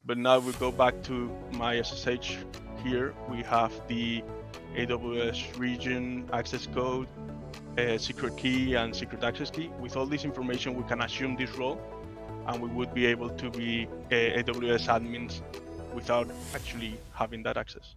But now we go back to my SSH here. We have the AWS region access code, secret key, and secret access key. With all this information, we can assume this role, and we would be able to be AWS admins without actually having that access.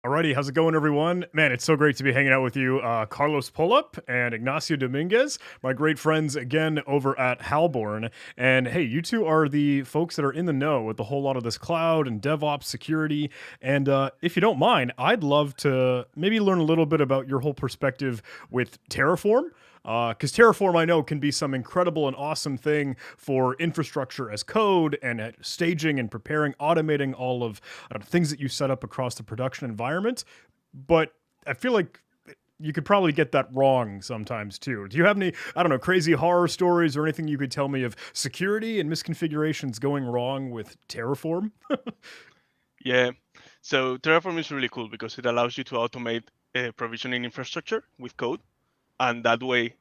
Alrighty, how's it going, everyone? Man, it's so great to be hanging out with you, Carlos Polup and Ignacio Dominguez, my great friends again over at Halborn. And hey, you two are the folks that are in the know with a whole lot of this cloud and DevOps security. And if you don't mind, I'd love to maybe learn a little bit about your whole perspective with Terraform. Because Terraform, I know, can be some incredible and awesome thing for infrastructure as code and at staging and preparing, automating all of things that you set up across the production environment. But I feel like you could probably get that wrong sometimes too. Do you have any, I don't know, crazy horror stories or anything you could tell me of security and misconfigurations going wrong with Terraform? Yeah, so Terraform is really cool because it allows you to automate provisioning infrastructure with code, and that way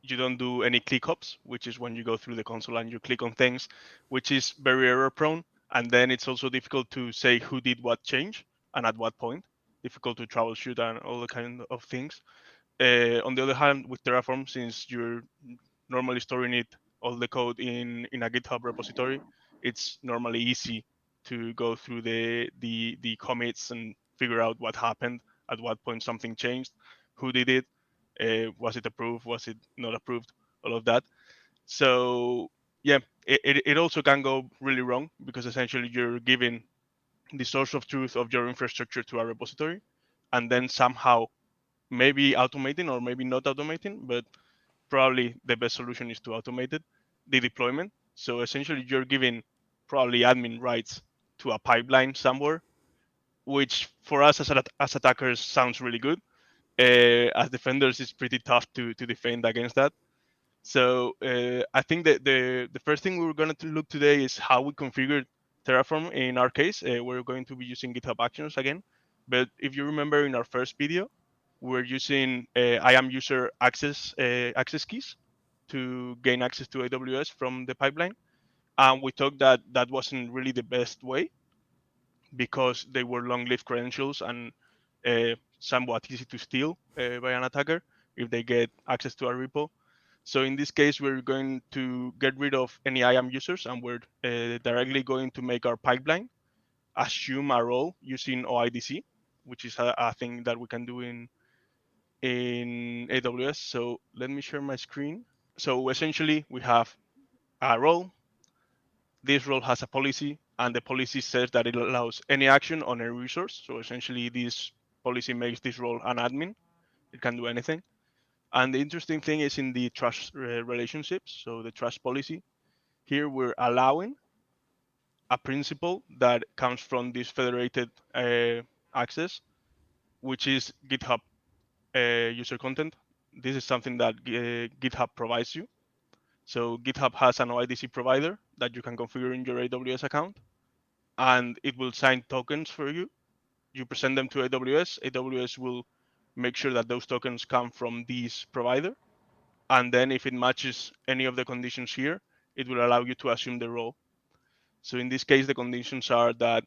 you don't do any click hops, which is when you go through the console and you click on things, which is very error prone. And then it's also difficult to say who did what change and at what point, difficult to troubleshoot and all the kind of things. On the other hand, with Terraform, since you're normally storing it, all the code in a GitHub repository, it's normally easy to go through the commits and figure out what happened, at what point something changed, who did it, was it approved, was it not approved, all of that. So yeah, it also can go really wrong because essentially you're giving the source of truth of your infrastructure to a repository, and then somehow maybe automating or maybe not automating, but probably the best solution is to automate it, the deployment. So essentially you're giving probably admin rights to a pipeline somewhere, which for us as attackers sounds really good. As defenders, it's pretty tough to defend against that. So I think that the first thing we're going to look today is how we configure Terraform. In our case, we're going to be using GitHub Actions again. But if you remember in our first video, we're using IAM user access keys to gain access to AWS from the pipeline. And we thought that that wasn't really the best way because they were long-lived credentials and somewhat easy to steal by an attacker if they get access to a repo. So in this case, we're going to get rid of any IAM users, and we're directly going to make our pipeline assume a role using OIDC, which is a thing that we can do in AWS. So let me share my screen. So essentially, we have a role. This role has a policy, and the policy says that it allows any action on a resource. So essentially, this policy makes this role an admin. It can do anything. And the interesting thing is in the trust relationships. So the trust policy, here we're allowing a principle that comes from this federated access, which is GitHub user content. This is something that GitHub provides you. So GitHub has an OIDC provider that you can configure in your AWS account, and it will sign tokens for you. You present them to AWS. AWS will make sure that those tokens come from this provider. And then if it matches any of the conditions here, it will allow you to assume the role. So in this case, the conditions are that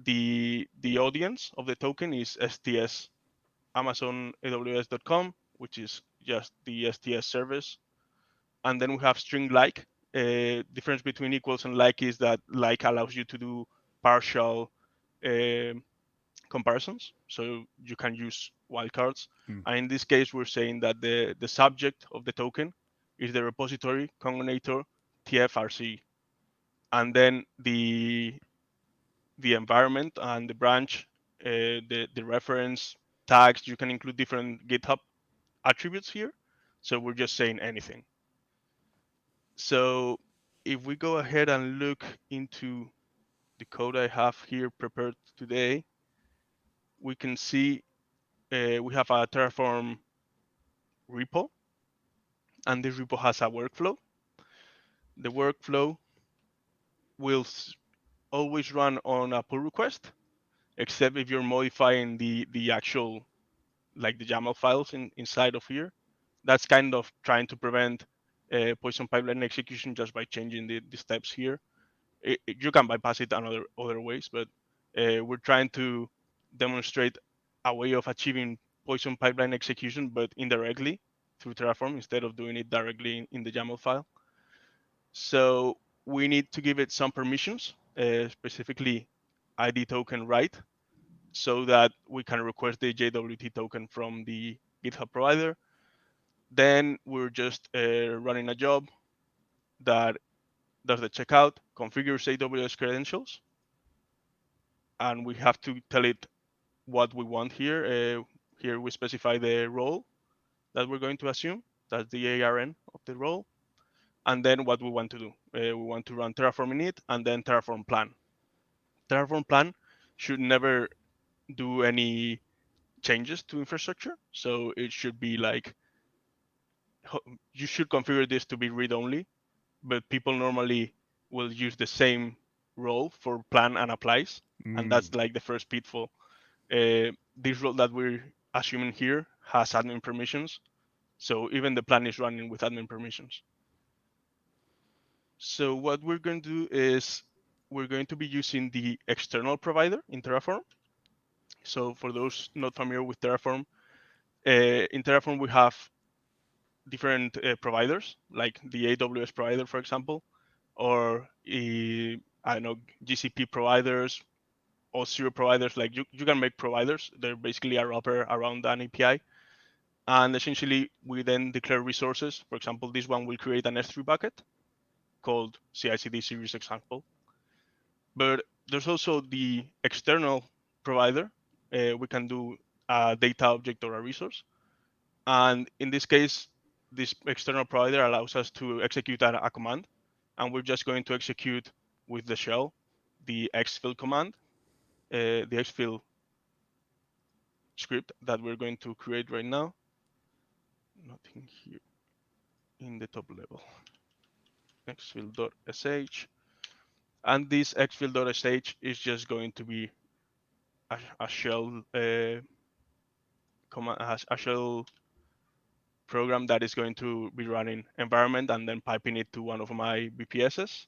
the audience of the token is STS Amazon AWS.com, which is just the STS service. And then we have string like. Difference between equals and like is that like allows you to do partial uh, comparisons, so you can use wildcards. Hmm. And in this case, we're saying that the subject of the token is the repository combinator TFRC, and then the environment and the branch, the reference tags. You can include different GitHub attributes here. So we're just saying anything. So if we go ahead and look into the code I have here prepared today, we can see we have a Terraform repo, and this repo has a workflow. The workflow will always run on a pull request, except if you're modifying the actual, like the YAML files inside of here. That's kind of trying to prevent poison pipeline execution just by changing the steps here. You can bypass it another other ways, but we're trying to demonstrate a way of achieving Poison pipeline execution, but indirectly through Terraform instead of doing it directly in the YAML file. So we need to give it some permissions, specifically ID token write, so that we can request the JWT token from the GitHub provider. Then we're just running a job that does the checkout, configures AWS credentials, and we have to tell it what we want here. Here we specify the role that we're going to assume. That's the ARN of the role. And then what we want to do. We want to run Terraform init and then Terraform plan. Terraform plan should never do any changes to infrastructure. So it should be like, you should configure this to be read only, but people normally will use the same role for plan and applies. And Mm. that's like the first pitfall. This role that we're assuming here has admin permissions. So even the plan is running with admin permissions. So what we're going to do is we're going to be using the external provider in Terraform. So for those not familiar with Terraform, in Terraform we have different providers, like the AWS provider, for example, or I don't know, GCP providers, or zero providers. Like you can make providers. They're basically a wrapper around an API. And essentially, we then declare resources. For example, this one will create an S3 bucket called CI/CD series example. But there's also the external provider. We can do a data object or a resource. And in this case, this external provider allows us to execute a command. And we're just going to execute with the shell the exfil command, the exfil script that we're going to create right now. Nothing here in the top level. Exfil.sh. And this exfil.sh is just going to be a shell command, a shell program that is going to be running environment and then piping it to one of my VPSs.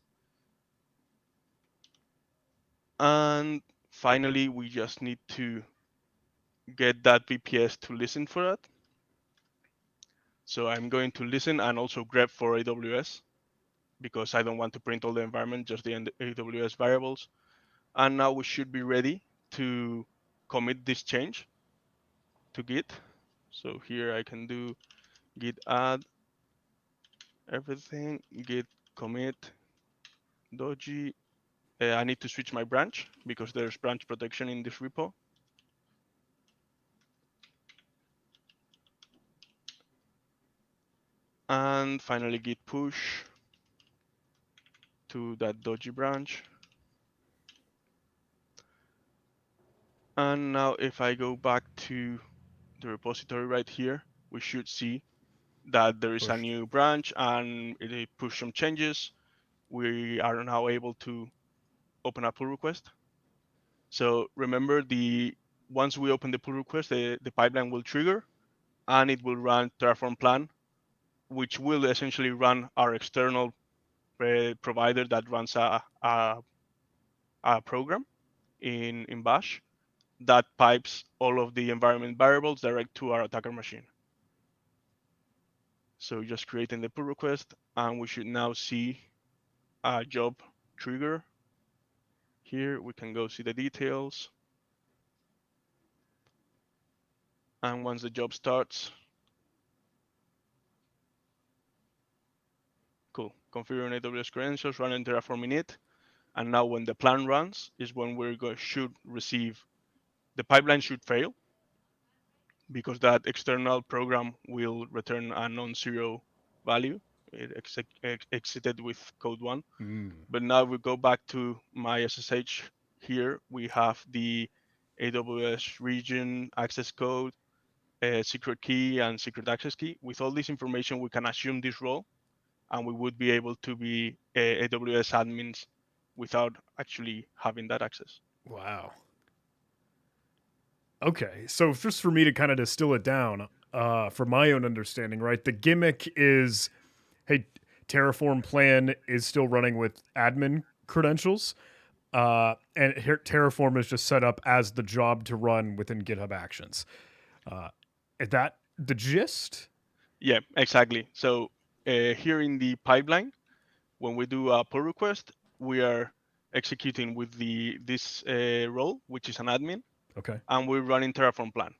And finally, we just need to get that VPS to listen for that. So I'm going to listen and also grep for AWS because I don't want to print all the environment, just the AWS variables. And now we should be ready to commit this change to Git. So here I can do git add everything, git commit doji. I need to switch my branch because there's branch protection in this repo. And finally git push to that doji branch. And now if I go back to the repository right here, we should see that there is a Pushed. new branch and it pushed some changes. We are now able to open a pull request. So remember, the once we open the pull request, the pipeline will trigger and it will run Terraform plan, which will essentially run our external provider that runs a program in Bash that pipes all of the environment variables direct to our attacker machine. So just creating the pull request, and we should now see a job trigger. Here we can go see the details. And once the job starts, cool, configuring AWS credentials, running Terraform init. And now when the plan runs is when should receive, the pipeline should fail because that external program will return a non-zero value. It exited with code one. Mm. But now we go back to my SSH. Here we have the AWS region access code, secret key, and secret access key. With all this information, we can assume this role, and we would be able to be AWS admins without actually having that access. Wow. Okay, so just for me to kind of distill it down, for my own understanding, right? The gimmick is, hey, Terraform plan is still running with admin credentials, and Terraform is just set up as the job to run within GitHub Actions. Uh, is that the gist? Yeah, exactly. So here in the pipeline, when we do a pull request, we are executing with the this role, which is an admin, Okay. and we're running Terraform plan.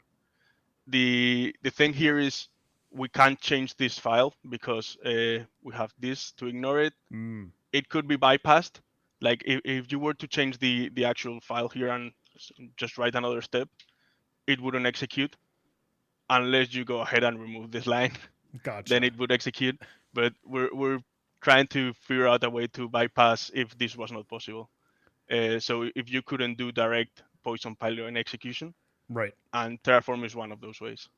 The thing here is we can't change this file because we have this to ignore it. Mm, It could be bypassed. Like if you were to change the actual file here and just write another step, it wouldn't execute unless you go ahead and remove this line. Then gotcha. it would execute. But we're trying to figure out a way to bypass if this was not possible. So if you couldn't do direct Poison pipeline execution, Right. and Terraform is one of those ways.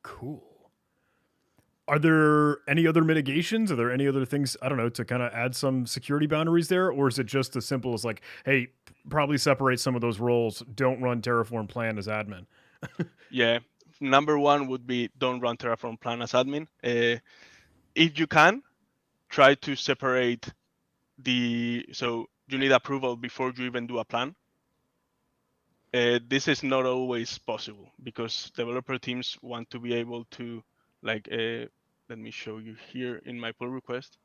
Cool. Are there any other mitigations? Are there any other things, I don't know, to kind of add some security boundaries there? Or is it just as simple as like, hey, probably separate some of those roles, don't run Terraform plan as admin? Yeah, number one would be don't run Terraform plan as admin. If you can, try to separate so you need approval before you even do a plan. This is not always possible because developer teams want to be able to like let me show you here in my pull request.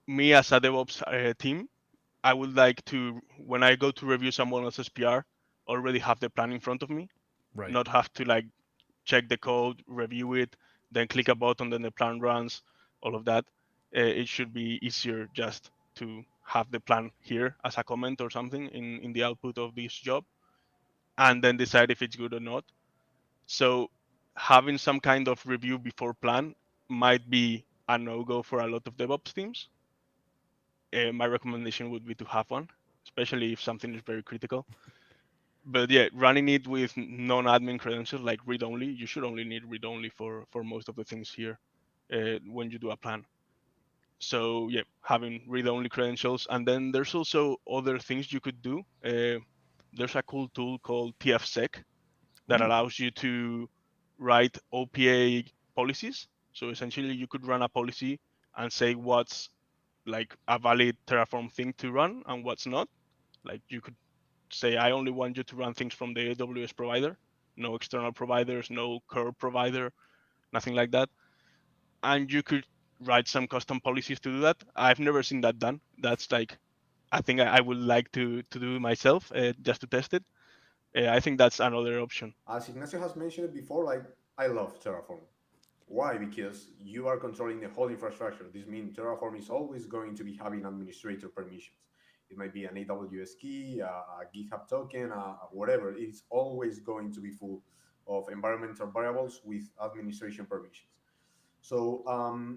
Me as a DevOps team, I would like to, when I go to review someone else's PR, already have the plan in front of me, Right. not have to like check the code, review it, then click a button, then the plan runs, all of that. It should be easier just to have the plan here as a comment or something in the output of this job, and then decide if it's good or not. So having some kind of review before plan might be a no-go for a lot of DevOps teams. My recommendation would be to have one, especially if something is very critical. But yeah, running it with non-admin credentials like read-only, you should only need read-only for most of the things here when you do a plan. So yeah, having read-only credentials, and then there's also other things you could do. There's a cool tool called tfsec that Ooh. allows you to write OPA policies. So essentially, you could run a policy and say what's like a valid Terraform thing to run and what's not. Like you could say, I only want you to run things from the AWS provider, no external providers, no curb provider, nothing like that. And you could write some custom policies to do that. I've never seen that done. That's like, I think I would like to do myself just to test it. I think that's another option. As Ignacio has mentioned it before, like I love Terraform. Why? Because you are controlling the whole infrastructure. This means Terraform is always going to be having administrator permissions. It might be an AWS key, a GitHub token, whatever. It's always going to be full of environmental variables with administration permissions. So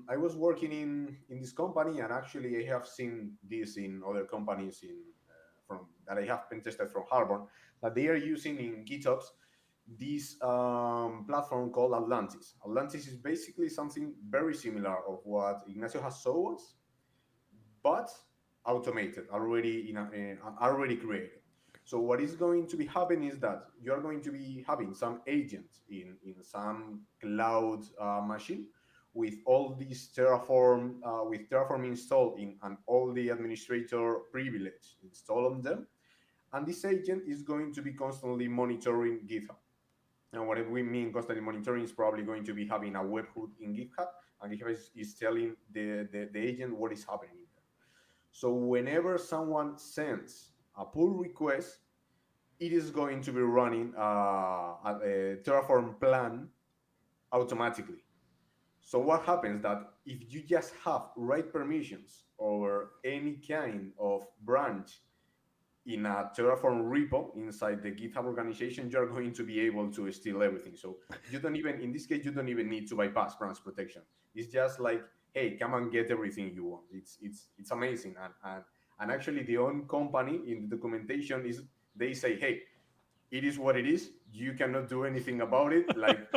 I was working in this company, and actually I have seen this in other companies from that I have been tested from Harvard that they are using in GitOps this platform called Atlantis. Atlantis is basically something very similar of what Ignacio has shown us, but automated, already created. So what is going to be happening is that you are going to be having some agent in some cloud machine with all these Terraform installed in and all the administrator privilege installed on them. And this agent is going to be constantly monitoring GitHub. And what we mean constantly monitoring is probably going to be having a webhook in GitHub, and GitHub is telling the agent what is happening in there. So whenever someone sends a pull request, it is going to be running a Terraform plan automatically. So what happens that if you just have right permissions over any kind of branch in a Terraform repo inside the GitHub organization, you're going to be able to steal everything. So you don't even, in this case, you don't even need to bypass branch protection. It's just like, hey, come and get everything you want. It's amazing. And actually the own company in the documentation is they say, hey, it is what it is. You cannot do anything about it. Like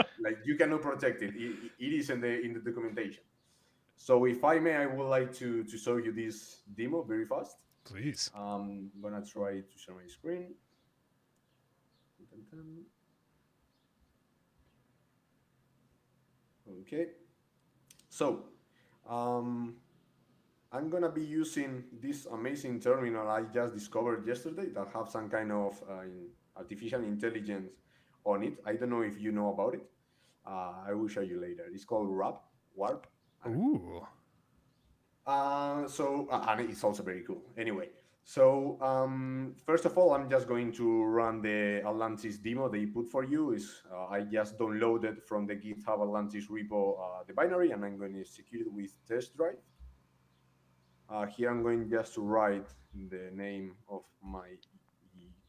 you cannot protect it. It is in the documentation. So if I may, I would like to show you this demo very fast. Please. I'm gonna try to share my screen. Dun, dun, dun. Okay. So, um, I'm gonna be using this amazing terminal I just discovered yesterday that have some kind of artificial intelligence on it. I don't know if you know about it. I will show you later. It's called Warp. Ooh. And it's also very cool. Anyway, first of all, I'm just going to run the Atlantis demo they put for you. Is I just downloaded from the GitHub Atlantis repo the binary, and I'm going to execute it with test drive. Here I'm going just to write the name of my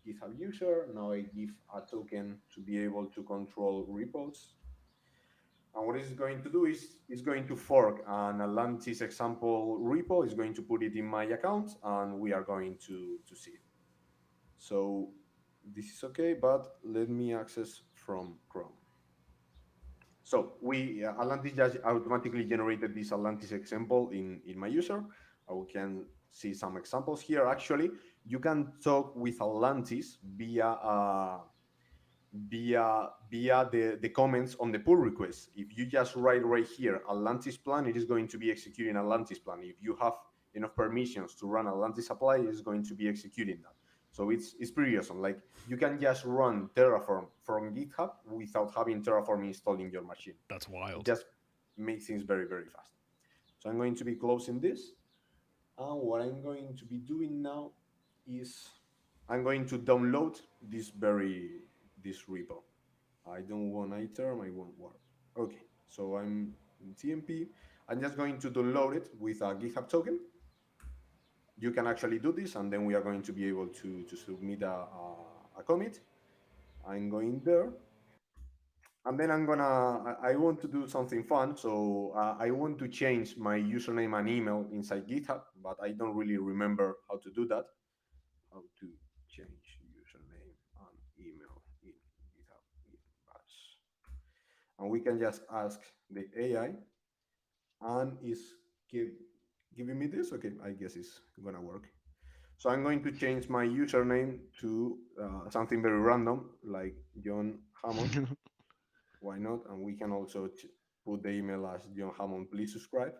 GitHub user. Now I give a token to be able to control repos. And what it's going to do is it's going to fork an Atlantis example repo. It's going to put it in my account, and we are going to see it. So this is okay, but let me access from Chrome. So Atlantis just automatically generated this Atlantis example in my user. We can see some examples here. Actually, you can talk with Atlantis via the comments on the pull request. If you just write right here Atlantis plan, it is going to be executing Atlantis plan. If you have enough permissions to run Atlantis apply, it is going to be executing that. So it's pretty awesome. Like you can just run Terraform from GitHub without having Terraform installed in your machine. That's It wild. just makes things very, very fast. So I'm going to be closing this. And what I'm going to be doing now is I'm going to download this repo. I don't want iTerm, I want warp. Okay, so I'm in TMP. I'm just going to download it with a GitHub token. You can actually do this, and then we are going to be able to submit a commit. I'm going there, and then I want to do something fun. So I want to change my username and email inside GitHub, but I don't really remember how to do that. How to change username and email in GitHub in Bash. And we can just ask the AI, and is give, giving me this. Okay, I guess it's gonna work. So I'm going to change my username to something very random, like John Hammond. Why not? And we can also put the email as John Hammond. Please subscribe.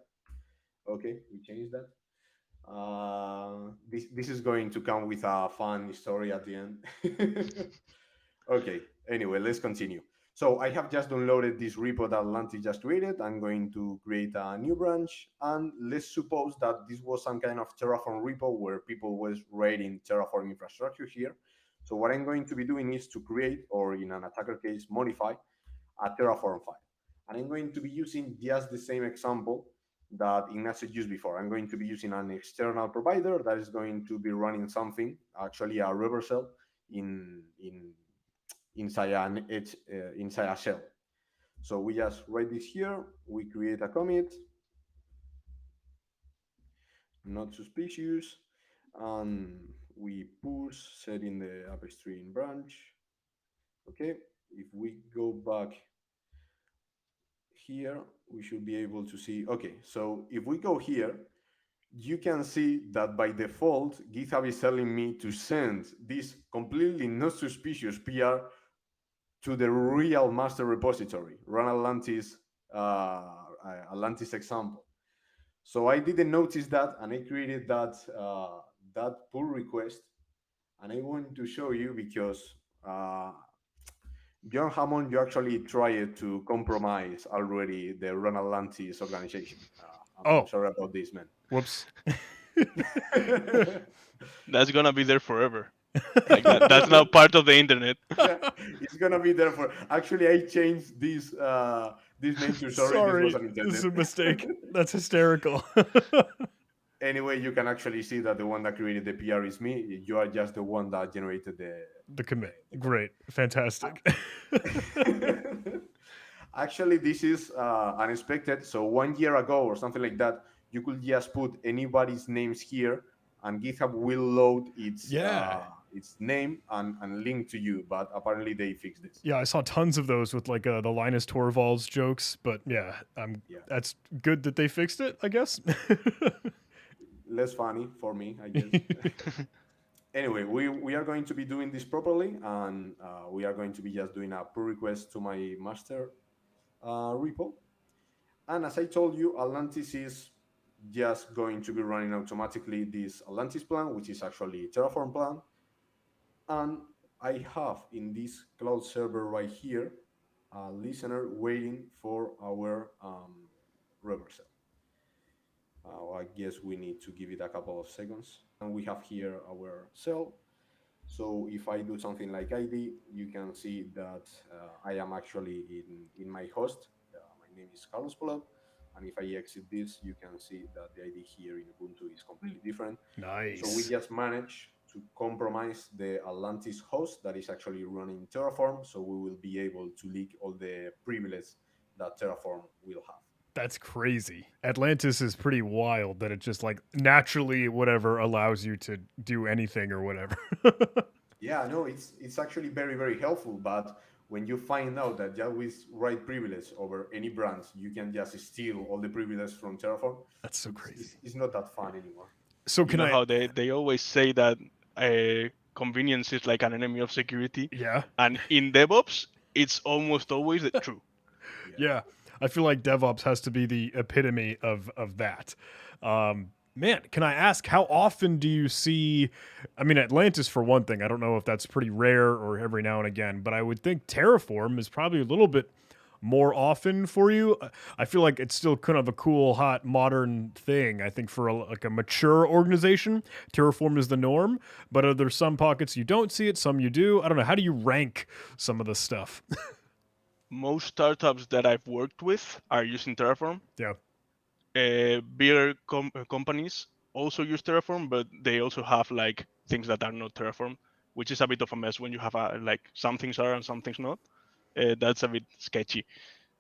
Okay, we changed that. This is going to come with a fun story at the end. Okay, anyway, let's continue. So I have just downloaded this repo that Atlantis just created. I'm going to create a new branch, and let's suppose that this was some kind of Terraform repo where people was writing Terraform infrastructure here. So what I'm going to be doing is to create, or in an attacker case, modify a Terraform file. And I'm going to be using just the same example that Ignacio used before. I'm going to be using an external provider that is going to be running something, actually a reversal in inside a shell. So we just write this here. We create a commit, not suspicious, and we push setting the upstream branch. Okay, if we go back here, we should be able to see. Okay, so if we go here, you can see that by default, GitHub is telling me to send this completely not suspicious PR to the real master repository, run Atlantis example. So I didn't notice that, and I created that pull request, and I want to show you because John Hammond, you actually tried to compromise already the Run Atlantis organization. I'm Oh, sorry about this, man. whoops. That's gonna be there forever. Like that. That's now part of the internet. Yeah, it's gonna be there for. Actually, I changed this name to sorry. This Sorry, wasn't this is intended. a mistake. That's hysterical. Anyway, you can actually see that the one that created the PR is me. You are just the one that generated The commit. the Great. Fantastic. commit. Actually, this is unexpected. So 1 year ago or something like that, you could just put anybody's names here, and GitHub will load Yeah. its name and link to you. But apparently, they fixed this. Yeah, I saw tons of those with like the Linus Torvalds jokes, but yeah, Yeah, that's good that they fixed it, I guess. less funny for me, I guess. Anyway, we are going to be doing this properly, and we are going to be just doing a pull request to my master repo. And as I told you, Atlantis is just going to be running automatically this Atlantis plan, which is actually Terraform plan. And I have in this cloud server right here a listener waiting for our rubber cell. I guess we need to give it a couple of seconds. And we have here our cell. So if I do something like ID, you can see that I am actually in my host. My name is Carlos Polab. And if I exit this, you can see that the ID here in Ubuntu is completely different. So we Nice. just managed to compromise the Atlantis host that is actually running Terraform. So we will be able to leak all the privileges that Terraform will have. That's crazy. Atlantis is pretty wild that it just like naturally whatever allows you to do anything or whatever. Yeah, no, it's actually very helpful. But when you find out that just with right privilege over any branch, you can just steal all the privileges from Terraform, That's so crazy. it's not that fun anymore. So You can know I how they always say that convenience is like an enemy of security, yeah. and in DevOps, it's almost always true. Yeah. Yeah. I feel like DevOps has to be the epitome of that. Man, can I ask how often do you see? I mean, Atlantis for one thing. I don't know if that's pretty rare or every now and again, but I would think Terraform is probably a little bit more often for you. I feel like it's still kind of a cool, hot, modern thing. I think for like a mature organization, Terraform is the norm. But are there some pockets you don't see it, some you do? I don't know. How do you rank some of this stuff? Most startups that I've worked with are using Terraform. Yeah. Bigger companies also use Terraform, but they also have like things that are not Terraform, which is a bit of a mess when you have like some things are and some things not. That's a bit sketchy.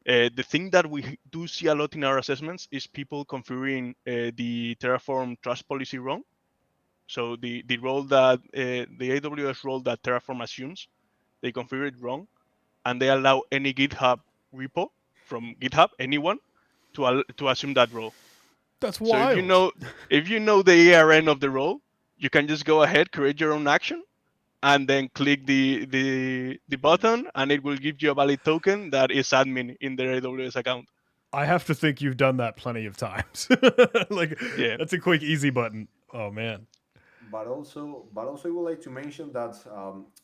The thing that we do see a lot in our assessments is people configuring the Terraform trust policy wrong. So the role that the AWS role that Terraform assumes, they configure it wrong, and they allow any GitHub repo from GitHub, anyone, to assume that role. That's So wild. if you know the ARN of the role, you can just go ahead, create your own action, and then click the button, and it will give you a valid token that is admin in their AWS account. I have to think you've done that plenty of times. Like Yeah, that's a quick easy button. Oh man. But also, I would like to mention that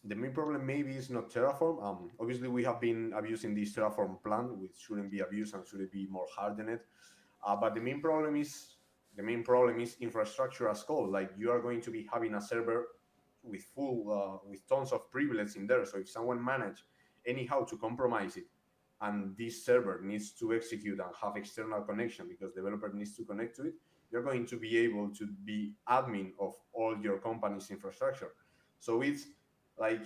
the main problem maybe is not Terraform. Obviously, we have been abusing this Terraform plan, which shouldn't be abused and should be more hardened. But the main problem is infrastructure as code. Like you are going to be having a server with tons of privilege in there. So if someone manage anyhow to compromise it, and this server needs to execute and have external connection because developer needs to connect to it, you're going to be able to be admin of all your company's infrastructure. So it's like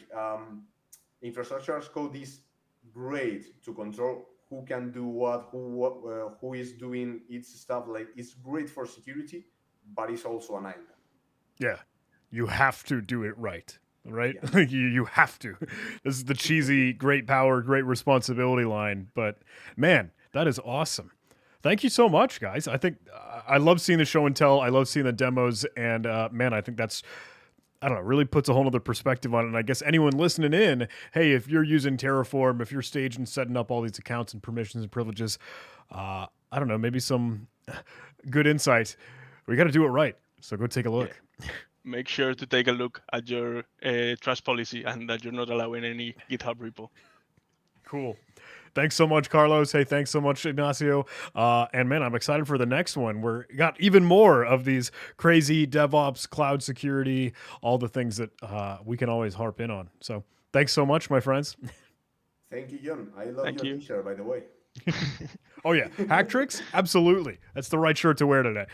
infrastructure as code is great to control who can do what, who is doing its stuff. Like it's great for security, but it's also a nightmare. Yeah. You have to do it right. Right? Yeah. Like you have to. This is the cheesy great power, great responsibility line. But man, that is awesome. Thank you so much, guys. I think I love seeing the show and tell. I love seeing the demos. And man, I think that's I don't know, really puts a whole other perspective on it. And I guess anyone listening in, hey, if you're using Terraform, if you're staging, setting up all these accounts and permissions and privileges, I don't know, maybe some good insight. We got to do it right. So go take a yeah. look. Make sure to take a look at your trust policy and that you're not allowing any GitHub repo. Cool. Thanks so much, Carlos. Hey, thanks so much, Ignacio. And man, I'm excited for the next one. We're got even more of these crazy DevOps, cloud security, all the things that we can always harp in on. So thanks so much, my friends. Thank you, John. I love Thank your you. t-shirt, by the way. Oh yeah, hack tricks? Absolutely. That's the right shirt to wear today.